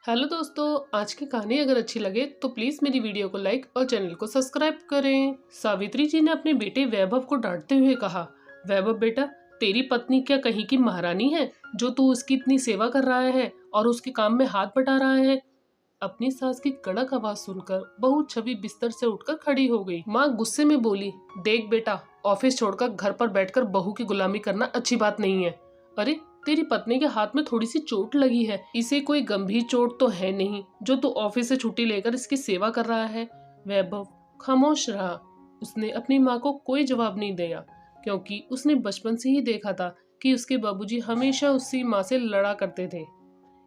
Hello दोस्तों, आज की कहानी अगर अच्छी लगे तो प्लीज मेरी वीडियो को लाइक और चैनल को सब्सक्राइब करें। सावित्री जी ने अपने बेटे वैभव को डांटते हुए कहा, वैभव बेटा, तेरी पत्नी क्या कहीं की महारानी है जो तू उसकी इतनी सेवा कर रहा है और उसके काम में हाथ बटा रहा है। अपनी सास की कड़क आवाज सुनकर बहू छवि बिस्तर से उठकर खड़ी हो गई। माँ गुस्से में बोली, देख बेटा, ऑफिस छोड़कर घर पर बैठकर बहू की गुलामी करना अच्छी बात नहीं है। अरे, तेरी पत्नी के हाथ में थोड़ी सी चोट लगी है, इसे कोई गंभीर चोट तो है नहीं जो तू ऑफिस से छुट्टी लेकर इसकी सेवा कर रहा है। वैभव खामोश रहा। उसने अपनी माँ को कोई जवाब नहीं दिया क्योंकि उसने बचपन से ही देखा था कि उसके बाबूजी हमेशा उसकी माँ से लड़ा करते थे।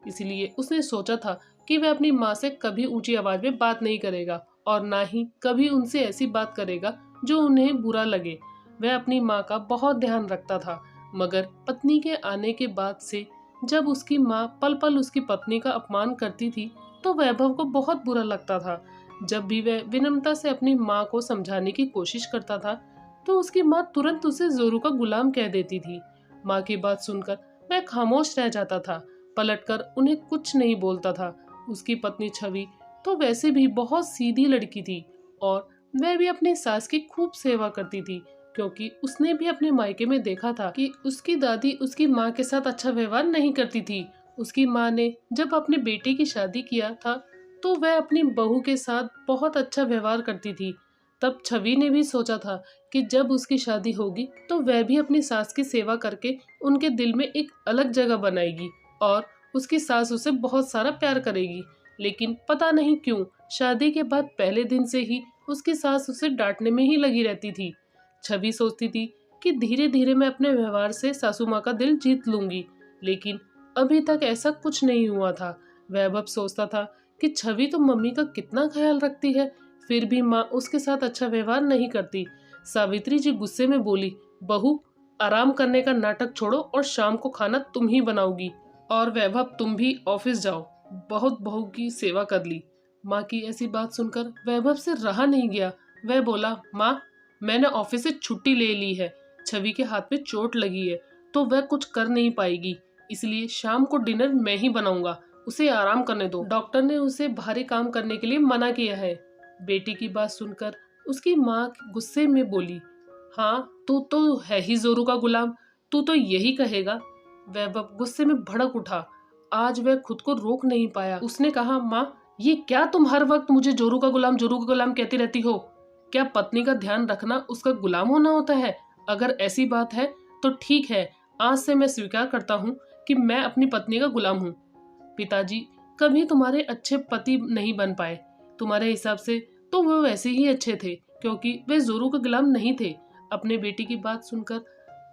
इसलिए उसने सोचा था कि वह अपनी माँ से कभी ऊंची आवाज में बात नहीं करेगा और ना ही कभी उनसे ऐसी बात करेगा जो उन्हें बुरा लगे। वह अपनी माँ का बहुत ध्यान रखता था, मगर पत्नी के आने के बाद से जब उसकी माँ पल पल उसकी पत्नी का अपमान करती थी तो वैभव को बहुत बुरा लगता था। जब भी वह विनम्रता से अपनी माँ को समझाने की कोशिश करता था तो उसकी माँ तुरंत उसे जोरू का गुलाम कह देती थी। माँ की बात सुनकर वह खामोश रह जाता था, पलटकर उन्हें कुछ नहीं बोलता था। उसकी पत्नी छवि तो वैसे भी बहुत सीधी लड़की थी और वह भी अपनी सास की खूब सेवा करती थी क्योंकि उसने भी अपने मायके में देखा था कि उसकी दादी उसकी माँ के साथ अच्छा व्यवहार नहीं करती थी। उसकी माँ ने जब अपने बेटे की शादी किया था तो वह अपनी बहू के साथ बहुत अच्छा व्यवहार करती थी। तब छवि ने भी सोचा था कि जब उसकी शादी होगी तो वह भी अपनी सास की सेवा करके उनके दिल में एक अलग जगह बनाएगी और उसकी सास उसे बहुत सारा प्यार करेगी। लेकिन पता नहीं क्यों शादी के बाद पहले दिन से ही उसकी सास उसे डांटने में ही लगी रहती थी। छवि सोचती थी कि धीरे धीरे मैं अपने व्यवहार से सासू माँ का दिल जीत लूंगी, लेकिन अभी तक ऐसा कुछ नहीं हुआ था। वैभव सोचता था कि छवि तो मम्मी का कितना ख्याल रखती है, फिर भी माँ उसके साथ अच्छा व्यवहार नहीं करती। सावित्री जी गुस्से में बोली, बहू, आराम करने का नाटक छोड़ो और शाम को खाना तुम ही बनाओगी। और वैभव, तुम भी ऑफिस जाओ, बहुत बहू की सेवा कर ली। माँ की ऐसी बात सुनकर वैभव से रहा नहीं गया। वह बोला, माँ, मैंने ऑफिस से छुट्टी ले ली है। छवि के हाथ में चोट लगी है तो वह कुछ कर नहीं पाएगी, इसलिए शाम को डिनर मैं ही बनाऊंगा। उसे आराम करने दो, डॉक्टर ने उसे भारी काम करने के लिए मना किया है। बेटी की बात सुनकर उसकी माँ गुस्से में बोली, हाँ, तू तो है ही जोरू का गुलाम, तू तो यही कहेगा। वैभव गुस्से में भड़क उठा। आज वह खुद को रोक नहीं पाया। उसने कहा, माँ, ये क्या तुम हर वक्त मुझे जोरू का गुलाम कहती रहती हो? क्या पत्नी का ध्यान रखना उसका गुलाम होना होता है? अगर ऐसी बात है तो ठीक है, आज से मैं स्वीकार करता हूँ कि मैं अपनी पत्नी का गुलाम हूँ। पिताजी कभी तुम्हारे अच्छे पति नहीं बन पाए। तुम्हारे हिसाब से तो वो वैसे ही अच्छे थे क्योंकि वे जोरू के गुलाम नहीं थे। अपने बेटी की बात सुनकर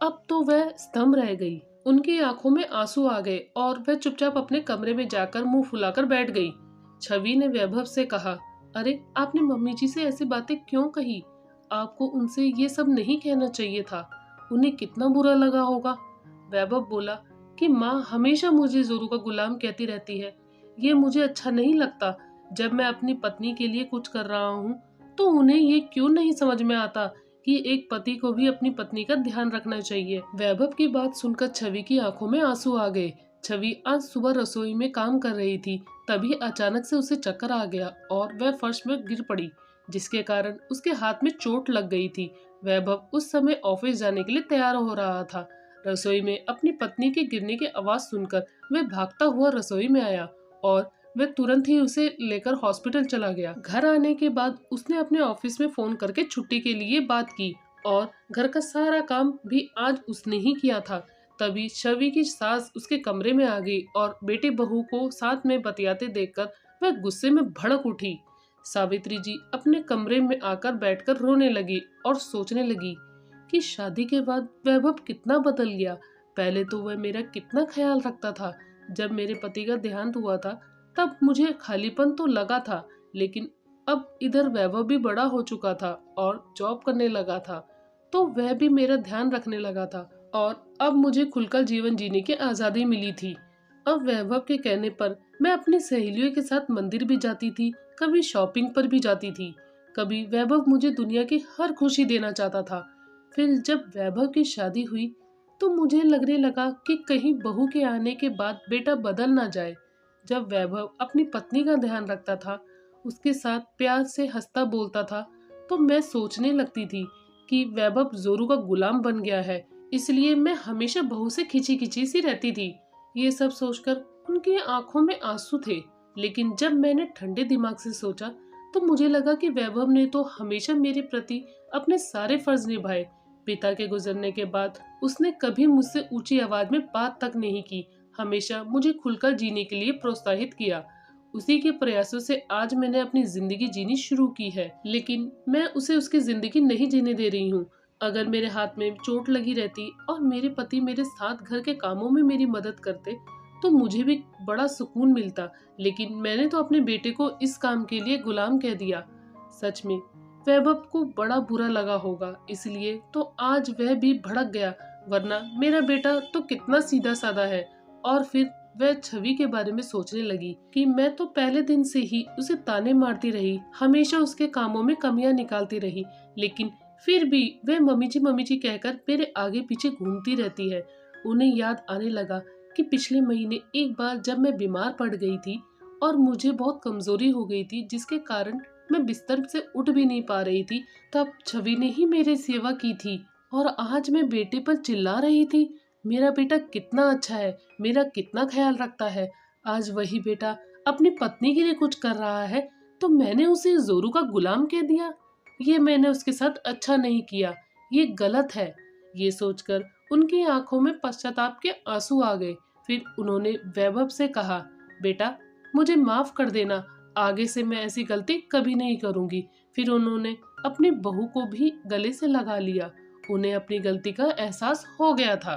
अब तो वह स्तंभ रह गई। उनकी आंखों में आंसू आ गए और वह चुपचाप अपने कमरे में जाकर मुंह फुलाकर बैठ गई। छवि ने वैभव से कहा, अरे, आपने मम्मी जी से ऐसी बातें क्यों कही? आपको उनसे ये सब नहीं कहना चाहिए था। उन्हें कितना बुरा लगा होगा। वैभव बोला कि माँ हमेशा मुझे जोरू का गुलाम कहती रहती है। ये मुझे अच्छा नहीं लगता। जब मैं अपनी पत्नी के लिए कुछ कर रहा हूँ तो उन्हें ये क्यों नहीं समझ में आता कि एक पति को भी अपनी पत्नी का ध्यान रखना चाहिए। वैभव की बात सुनकर छवि की आंखों में आंसू आ गए। छवि आज सुबह रसोई में काम कर रही थी, तभी अचानक से उसे चक्कर आ गया और वह फर्श में गिर पड़ी, जिसके कारण उसके हाथ में चोट लग गई थी। वैभव उस समय ऑफिस जाने के लिए तैयार हो रहा था। रसोई में अपनी पत्नी के गिरने की आवाज सुनकर वह भागता हुआ रसोई में आया और वह तुरंत ही उसे लेकर हॉस्पिटल चला गया। घर आने के बाद उसने अपने ऑफिस में फोन करके छुट्टी के लिए बात की और घर का सारा काम भी आज उसने ही किया था। तभी छवि की सास उसके कमरे में आ गई और बेटे बहू को साथ में बतियाते देखकर वह गुस्से में भड़क उठी। सावित्री जी अपने कमरे में आकर बैठकर रोने लगी और सोचने लगी कि शादी के बाद वैभव कितना बदल गया। पहले तो वह मेरा कितना ख्याल रखता था। जब मेरे पति का देहांत हुआ था तब मुझे खालीपन तो लगा था, लेकिन अब इधर वैभव भी बड़ा हो चुका था और जॉब करने लगा था तो वह भी मेरा ध्यान रखने लगा था और अब मुझे खुलकर जीवन जीने की आज़ादी मिली थी। अब वैभव के कहने पर मैं अपनी सहेलियों के साथ मंदिर भी जाती थी, कभी शॉपिंग पर भी जाती थी। कभी वैभव मुझे दुनिया की हर खुशी देना चाहता था। फिर जब वैभव की शादी हुई तो मुझे लगने लगा कि कहीं बहू के आने के बाद बेटा बदल ना जाए। जब वैभव अपनी पत्नी का ध्यान रखता था, उसके साथ प्यार से हंसता बोलता था, तो मैं सोचने लगती थी कि वैभव जोरू का गुलाम बन गया है, इसलिए मैं हमेशा बहू से खिंची खिंची सी रहती थी। ये सब सोचकर उनकी आंखों में आंसू थे, लेकिन जब मैंने ठंडे दिमाग से सोचा तो मुझे लगा कि वैभव ने तो हमेशा मेरे प्रति अपने सारे फर्ज निभाए। पिता के गुजरने के बाद उसने कभी मुझसे ऊंची आवाज में बात तक नहीं की, हमेशा मुझे खुलकर जीने के लिए प्रोत्साहित किया। उसी के प्रयासों से आज मैंने अपनी जिंदगी जीनी शुरू की है, लेकिन मैं उसे उसकी जिंदगी नहीं जीने दे रही हूँ। अगर मेरे हाथ में चोट लगी रहती और मेरे पति मेरे साथ घर के कामों में मेरी मदद करते तो मुझे भी बड़ा सुकून मिलता, लेकिन मैंने तो अपने बेटे को इस काम के लिए गुलाम कह दिया। सच में वैभव को बड़ा बुरा लगा होगा, इसलिए तो आज वह भी भड़क गया, वरना मेरा बेटा तो कितना सीधा साधा है। और फिर वह छवि के बारे में सोचने लगी कि मैं तो पहले दिन से ही उसे ताने मारती रही, हमेशा उसके कामों में कमियां निकालती रही, लेकिन फिर भी वह मम्मी जी कहकर मेरे आगे पीछे घूमती रहती है। उन्हें याद आने लगा कि पिछले महीने एक बार जब मैं बीमार पड़ गई थी और मुझे बहुत कमजोरी हो गई थी, जिसके कारण मैं बिस्तर से उठ भी नहीं पा रही थी, तब छवि ने ही मेरी सेवा की थी। और आज मैं बेटे पर चिल्ला रही थी, मेरा बेटा कितना अच्छा है, मेरा कितना ख्याल रखता है। आज वही बेटा अपनी पत्नी के लिए कुछ कर रहा है तो मैंने उसे जोरू का गुलाम कह दिया। ये मैंने उसके साथ अच्छा नहीं किया, ये गलत है। ये सोचकर उनकी आंखों में पश्चाताप के आंसू आ गए। फिर उन्होंने वैभव से कहा, बेटा मुझे माफ कर देना, आगे से मैं ऐसी गलती कभी नहीं करूंगी। फिर उन्होंने अपनी बहू को भी गले से लगा लिया। उन्हें अपनी गलती का एहसास हो गया था।